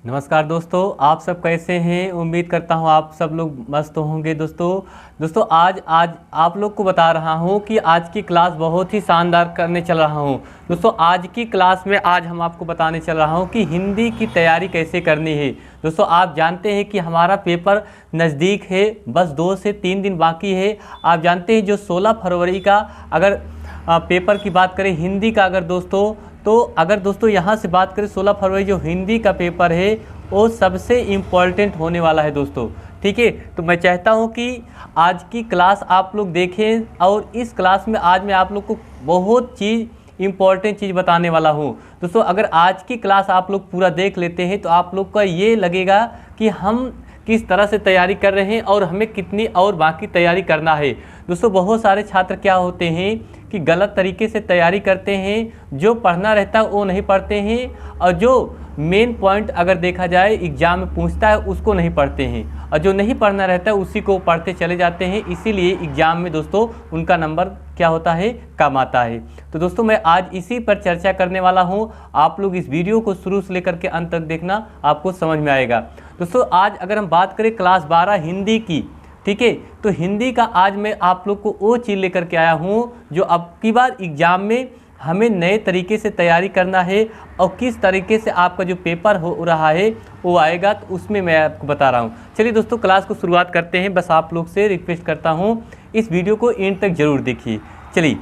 नमस्कार दोस्तों, आप सब कैसे हैं। उम्मीद करता हूं आप सब लोग मस्त होंगे। दोस्तों आज आज आप लोग को बता रहा हूं कि आज की क्लास बहुत ही शानदार करने चल रहा हूं। दोस्तों आज की क्लास में आज हम आपको बताने चल रहा हूं कि हिंदी की तैयारी कैसे करनी है। दोस्तों आप जानते हैं कि हमारा पेपर नज़दीक है, बस 2 से 3 दिन बाकी है। आप जानते हैं जो 16 फरवरी का अगर पेपर की बात करें हिंदी का, अगर दोस्तों यहाँ से बात करें 16 फरवरी जो हिंदी का पेपर है वो सबसे इम्पॉर्टेंट होने वाला है दोस्तों। ठीक है, तो मैं चाहता हूँ कि आज की क्लास आप लोग देखें और इस क्लास में आज मैं आप लोग को बहुत इम्पॉर्टेंट चीज़ बताने वाला हूँ। दोस्तों अगर आज की क्लास आप लोग पूरा देख लेते हैं तो आप लोग का ये लगेगा कि हम किस तरह से तैयारी कर रहे हैं और हमें कितनी और बाकी तैयारी करना है। दोस्तों बहुत सारे छात्र क्या होते हैं कि गलत तरीके से तैयारी करते हैं, जो पढ़ना रहता है वो नहीं पढ़ते हैं और जो मेन पॉइंट अगर देखा जाए एग्जाम में पूछता है उसको नहीं पढ़ते हैं और जो नहीं पढ़ना रहता है उसी को पढ़ते चले जाते हैं। इसीलिए एग्जाम में दोस्तों उनका नंबर क्या होता है, कम आता है। तो दोस्तों मैं आज इसी पर चर्चा करने वाला हूँ। आप लोग इस वीडियो को शुरू से लेकर के अंत तक देखना, आपको समझ में आएगा। दोस्तों आज अगर हम बात करें क्लास 12 हिंदी की, ठीक है, तो हिंदी का आज मैं आप लोग को वो चीज़ लेकर के आया हूँ जो अब की बार एग्जाम में हमें नए तरीके से तैयारी करना है और किस तरीके से आपका जो पेपर हो रहा है वो आएगा, तो उसमें मैं आपको बता रहा हूँ। चलिए दोस्तों क्लास को शुरुआत करते हैं। बस आप लोग से रिक्वेस्ट करता हूँ इस वीडियो को एंड तक ज़रूर देखिए। चलिए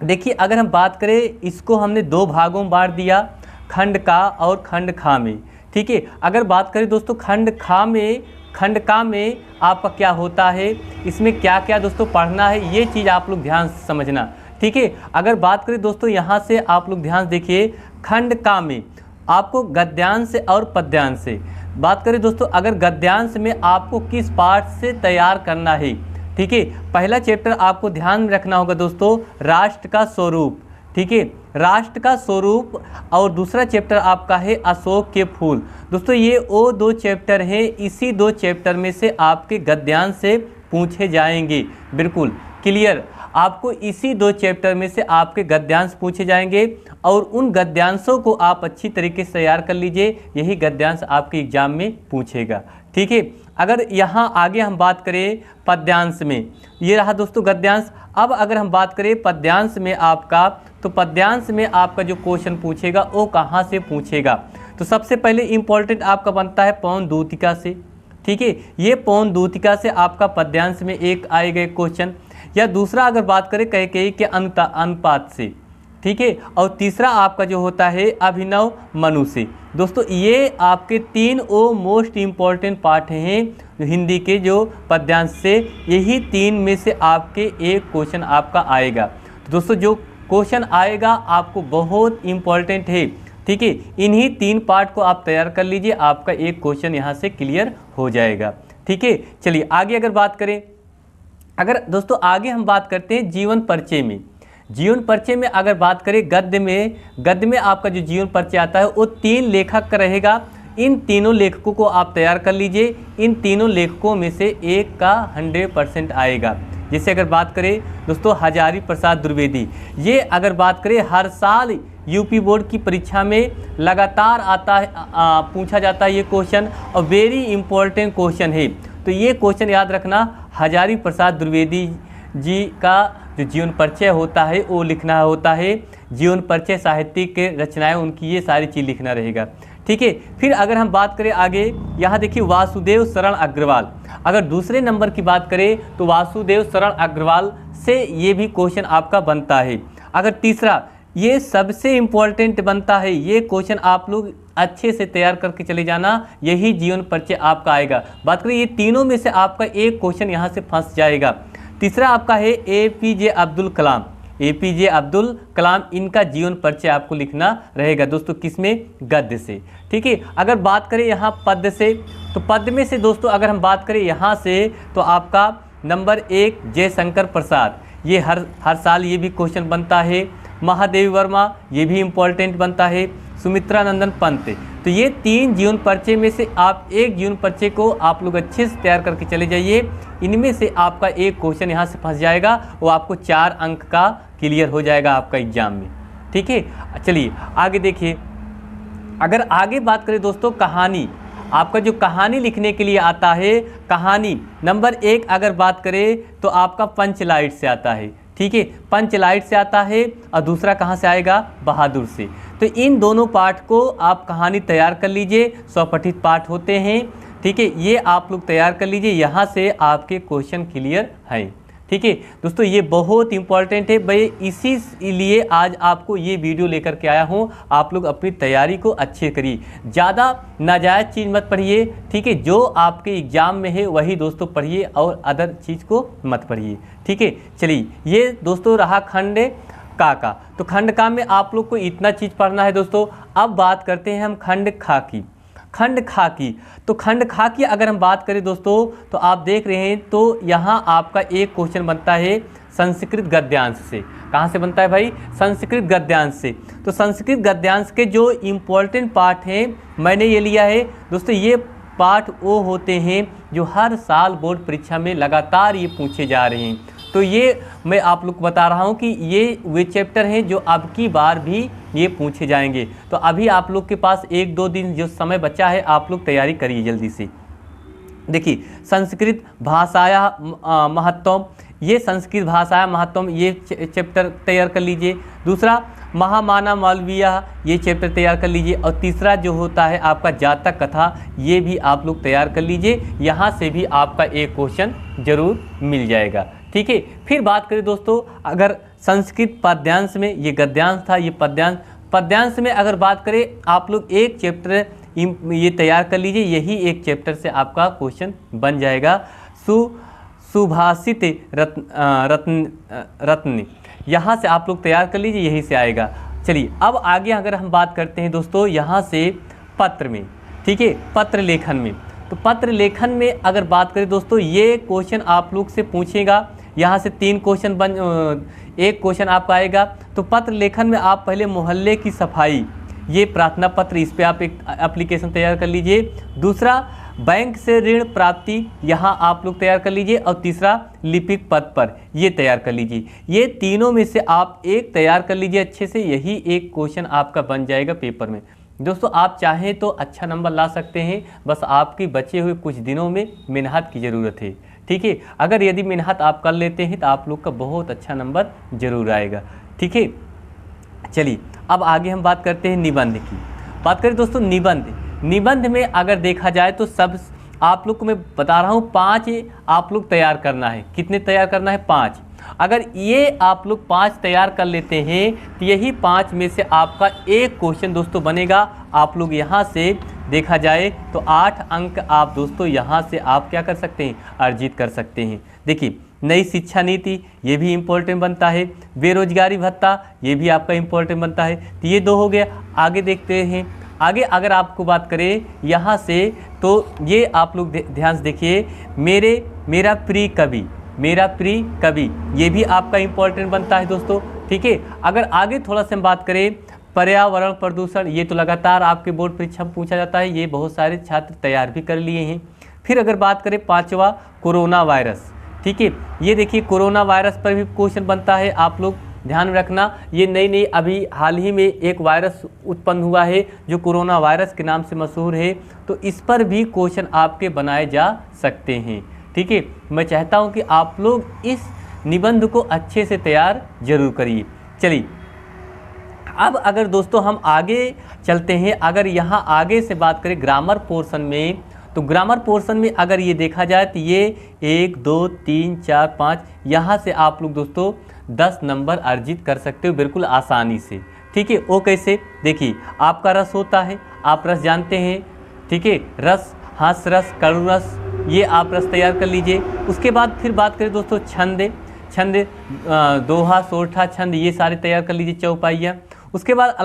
देखिए, अगर हम बात करें इसको हमने 2 भागों में बांट दिया, खंड का और खंड खा में। ठीक है, अगर बात करें दोस्तों खंड का में आपका क्या होता है, इसमें क्या क्या दोस्तों पढ़ना है, ये चीज़ आप लोग ध्यान से समझना। ठीक है, अगर बात करें दोस्तों यहाँ से आप लोग ध्यान देखिए, खंड का में आपको गद्यांश और पद्यांश से बात करें दोस्तों। अगर गद्यांश में आपको किस पार्ट से तैयार करना है, ठीक है, पहला चैप्टर आपको ध्यान में रखना होगा दोस्तों, राष्ट्र का स्वरूप। ठीक है, राष्ट्र का स्वरूप, और दूसरा चैप्टर आपका है अशोक के फूल। दोस्तों ये वो 2 चैप्टर हैं, इसी 2 चैप्टर में से आपके गद्यांश से पूछे जाएंगे। बिल्कुल क्लियर, आपको इसी 2 चैप्टर में से आपके गद्यांश पूछे जाएंगे और उन गद्यांशों को आप अच्छी तरीके से तैयार कर लीजिए, यही गद्यांश आपके एग्जाम में पूछेगा। ठीक है, अगर यहाँ आगे हम बात करें पद्यांश में, ये रहा दोस्तों गद्यांश। अब अगर हम बात करें पद्यांश में आपका, तो पद्यांश में आपका जो क्वेश्चन पूछेगा वो कहाँ से पूछेगा, तो सबसे पहले इम्पोर्टेंट आपका बनता है पौन दूतिका से। ठीक है, ये पौन दूतिका से आपका पद्यांश में एक आएगा क्वेश्चन, या दूसरा अगर बात करें कैकेयी के अनुपात से। ठीक है, और तीसरा आपका जो होता है अभिनव मनु से। दोस्तों ये आपके 3 वो मोस्ट इम्पॉर्टेंट पार्ट हैं हिंदी के जो पद्यांश से, यही 3 में से आपके एक क्वेश्चन आपका आएगा। तो दोस्तों जो क्वेश्चन आएगा आपको बहुत इम्पॉर्टेंट है। ठीक है, इन्हीं 3 पार्ट को आप तैयार कर लीजिए, आपका एक क्वेश्चन यहाँ से क्लियर हो जाएगा। ठीक है, चलिए आगे अगर बात करें, अगर दोस्तों आगे हम बात करते हैं जीवन परिचय में। जीवन परिचय में अगर बात करें गद्य में आपका जो जीवन परिचय आता है वो 3 लेखक का रहेगा। इन तीनों लेखकों को आप तैयार कर लीजिए, इन तीनों लेखकों में से एक का 100% आएगा। जैसे अगर बात करें दोस्तों हजारी प्रसाद द्विवेदी, ये अगर बात करें हर साल यूपी बोर्ड की परीक्षा में लगातार आता है, पूछा जाता है ये क्वेश्चन और वेरी इंपॉर्टेंट क्वेश्चन है। तो ये क्वेश्चन याद रखना, हजारी प्रसाद द्विवेदी जी का जो जीवन परिचय होता है वो लिखना होता है। जीवन परिचय साहित्यिक के रचनाएं उनकी, ये सारी चीज़ लिखना रहेगा। ठीक है, फिर अगर हम बात करें आगे, यहाँ देखिए वासुदेव शरण अग्रवाल, अगर दूसरे नंबर की बात करें तो वासुदेव शरण अग्रवाल से ये भी क्वेश्चन आपका बनता है। अगर तीसरा, ये सबसे इम्पोर्टेंट बनता है, ये क्वेश्चन आप लोग अच्छे से तैयार करके चले जाना, यही जीवन परिचय आपका आएगा। बात करें ये तीनों में से आपका एक क्वेश्चन यहाँ से फंस जाएगा। तीसरा आपका है APJ अब्दुल कलाम, APJ अब्दुल कलाम, इनका जीवन परिचय आपको लिखना रहेगा दोस्तों, किसमें, गद्य से। ठीक है, अगर बात करें यहाँ पद्य से, तो पद्य में से दोस्तों अगर हम बात करें यहाँ से, तो आपका नंबर 1 जयशंकर प्रसाद, ये हर साल ये भी क्वेश्चन बनता है। महादेवी वर्मा, ये भी इम्पोर्टेंट बनता है। सुमित्रा नंदन पंत, तो ये 3 जीवन परिचय में से आप एक जीवन परिचय को आप लोग अच्छे से तैयार करके चले जाइए। इनमें से आपका एक क्वेश्चन यहाँ से फंस जाएगा, वो आपको 4 अंक का क्लियर हो जाएगा आपका एग्जाम में। ठीक है, चलिए आगे देखिए, अगर आगे बात करें दोस्तों कहानी, आपका जो कहानी लिखने के लिए आता है, कहानी नंबर 1 अगर बात करें तो आपका पंचलाइट से आता है। ठीक है, पंचलाइट से आता है और दूसरा कहाँ से आएगा, बहादुर से। तो इन दोनों पाठ को आप कहानी तैयार कर लीजिए, स्वपठित पाठ होते हैं। ठीक है, ये आप लोग तैयार कर लीजिए, यहाँ से आपके क्वेश्चन क्लियर हैं। ठीक है दोस्तों, ये बहुत इंपॉर्टेंट है भाई, इसीलिए आज आपको ये वीडियो लेकर के आया हूँ। आप लोग अपनी तैयारी को अच्छे करिए, ज़्यादा नाजायज़ चीज़ मत पढ़िए। ठीक है, जो आपके एग्जाम में है वही दोस्तों पढ़िए और अदर चीज़ को मत पढ़िए। ठीक है, चलिए ये दोस्तों रहा खंड का। तो खंड का में आप लोग को इतना चीज़ पढ़ना है दोस्तों। अब बात करते हैं हम खंड खा की। खंड खा की, तो खंड खा की अगर हम बात करें दोस्तों, तो आप देख रहे हैं तो यहाँ आपका एक क्वेश्चन बनता है संस्कृत गद्यांश से। कहाँ से बनता है भाई, संस्कृत गद्यांश से। तो संस्कृत गद्यांश के जो इम्पोर्टेंट पार्ट हैं मैंने ये लिया है दोस्तों। ये पार्ट वो होते हैं जो हर साल बोर्ड परीक्षा में लगातार ये पूछे जा रहे हैं। तो ये मैं आप लोग को बता रहा हूँ कि ये वे चैप्टर हैं जो अब की बार भी ये पूछे जाएंगे। तो अभी आप लोग के पास 1-2 दिन जो समय बचा है, आप लोग तैयारी करिए जल्दी से। देखिए, संस्कृत भाषाया महत्वम, ये संस्कृत भाषाया महत्वम ये चैप्टर तैयार कर लीजिए। दूसरा महामाना मालवीय, ये चैप्टर तैयार कर लीजिए। और तीसरा जो होता है आपका जातक कथा, ये भी आप लोग तैयार कर लीजिए। यहाँ से भी आपका एक क्वेश्चन जरूर मिल जाएगा। ठीक है, फिर बात करें दोस्तों, अगर संस्कृत पद्यांश में ये गद्यांश था, ये पद्यांश में अगर बात करें, आप लोग एक चैप्टर ये तैयार कर लीजिए। यही एक चैप्टर से आपका क्वेश्चन बन जाएगा। सुभाषित रत्न, यहाँ से आप लोग तैयार कर लीजिए, यही से आएगा। चलिए अब आगे अगर हम बात करते हैं दोस्तों, यहाँ से पत्र में। ठीक है, पत्र लेखन में, तो पत्र लेखन में अगर बात करें दोस्तों, ये क्वेश्चन आप लोग से पूछेगा। यहाँ से 3 क्वेश्चन एक क्वेश्चन आपका आएगा। तो पत्र लेखन में आप पहले मोहल्ले की सफाई, ये प्रार्थना पत्र, इस पे आप एक एप्लीकेशन तैयार कर लीजिए। दूसरा बैंक से ऋण प्राप्ति, यहाँ आप लोग तैयार कर लीजिए। और तीसरा लिपिक पद पर, ये तैयार कर लीजिए। ये तीनों में से आप एक तैयार कर लीजिए अच्छे से, यही एक क्वेश्चन आपका बन जाएगा पेपर में। दोस्तों आप चाहें तो अच्छा नंबर ला सकते हैं, बस आपकी बचे हुए कुछ दिनों में मेहनत की ज़रूरत है। ठीक है, अगर यदि मेहनत आप कर लेते हैं तो आप लोग का बहुत अच्छा नंबर जरूर आएगा। ठीक है, चलिए अब आगे हम बात करते हैं निबंध की। बात करें दोस्तों निबंध में अगर देखा जाए तो सब आप लोग को मैं बता रहा हूँ 5 आप लोग तैयार करना है। कितने तैयार करना है, 5। अगर ये आप लोग 5 तैयार कर लेते हैं तो यही 5 में से आपका एक क्वेश्चन दोस्तों बनेगा। आप लोग यहाँ से देखा जाए तो 8 अंक आप दोस्तों यहाँ से आप क्या कर सकते हैं, अर्जित कर सकते हैं। देखिए, नई शिक्षा नीति, ये भी इम्पोर्टेंट बनता है। बेरोजगारी भत्ता, ये भी आपका इम्पोर्टेंट बनता है। तो ये 2 हो गया। आगे देखते हैं, आगे अगर आपको बात करें यहाँ से, तो ये आप लोग ध्यान से देखिए, मेरा प्रिय कवि, ये भी आपका इम्पोर्टेंट बनता है दोस्तों। ठीक है, अगर आगे थोड़ा सा हम बात करें, पर्यावरण प्रदूषण, ये तो लगातार आपके बोर्ड परीक्षा में पूछा जाता है, ये बहुत सारे छात्र तैयार भी कर लिए हैं। फिर अगर बात करें 5वां, कोरोना वायरस। ठीक है, ये देखिए कोरोना वायरस पर भी क्वेश्चन बनता है। आप लोग ध्यान रखना, ये नई अभी हाल ही में एक वायरस उत्पन्न हुआ है जो कोरोना वायरस के नाम से मशहूर है। तो इस पर भी क्वेश्चन आपके बनाए जा सकते हैं। ठीक है, मैं चाहता हूँ कि आप लोग इस निबंध को अच्छे से तैयार जरूर करिए। चलिए अब अगर दोस्तों हम आगे चलते हैं, अगर यहाँ आगे से बात करें ग्रामर पोर्शन में, तो ग्रामर पोर्शन में अगर ये देखा जाए तो ये 1 2 3 4 5 यहाँ से आप लोग दोस्तों 10 नंबर अर्जित कर सकते हो बिल्कुल आसानी से। ठीक है, वो कैसे, देखिए आपका रस होता है, आप रस जानते हैं। ठीक है, रस, हास्य रस, कड़ू रस, ये आप रस तैयार कर लीजिए। उसके बाद फिर बात करें दोस्तों छंद, दोहा, सोरठा, छंद, ये सारे तैयार कर लीजिए, चौपाइयाँ। उसके बाद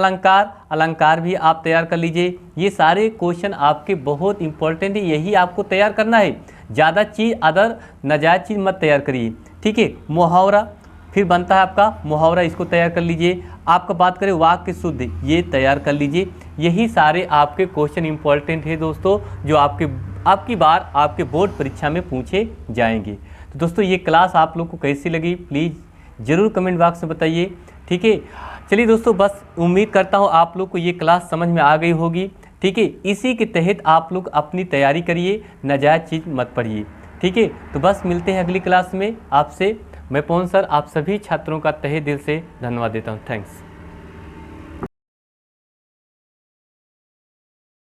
अलंकार भी आप तैयार कर लीजिए। ये सारे क्वेश्चन आपके बहुत इंपॉर्टेंट है, यही आपको तैयार करना है। ज़्यादा चीज़ अदर नाजायज़ चीज़ मत तैयार करिए। ठीक है, मुहावरा फिर बनता है आपका मुहावरा, इसको तैयार कर लीजिए। आपका बात करें वाक्य शुद्ध, ये तैयार कर लीजिए। यही सारे आपके क्वेश्चन इंपॉर्टेंट है दोस्तों, जो आपकी बार आपके बोर्ड परीक्षा में पूछे जाएंगे। तो दोस्तों ये क्लास आप लोग को कैसी लगी प्लीज़ ज़रूर कमेंट बॉक्स में बताइए। ठीक है। चलिए दोस्तों, बस उम्मीद करता हूँ आप लोग को ये क्लास समझ में आ गई होगी। ठीक है, इसी के तहत आप लोग अपनी तैयारी करिए, नाजायज़ चीज़ मत पढ़िए। ठीक है, तो बस मिलते हैं अगली क्लास में आपसे। मैं पवन सर आप सभी छात्रों का तहे दिल से धन्यवाद देता हूँ। थैंक्स।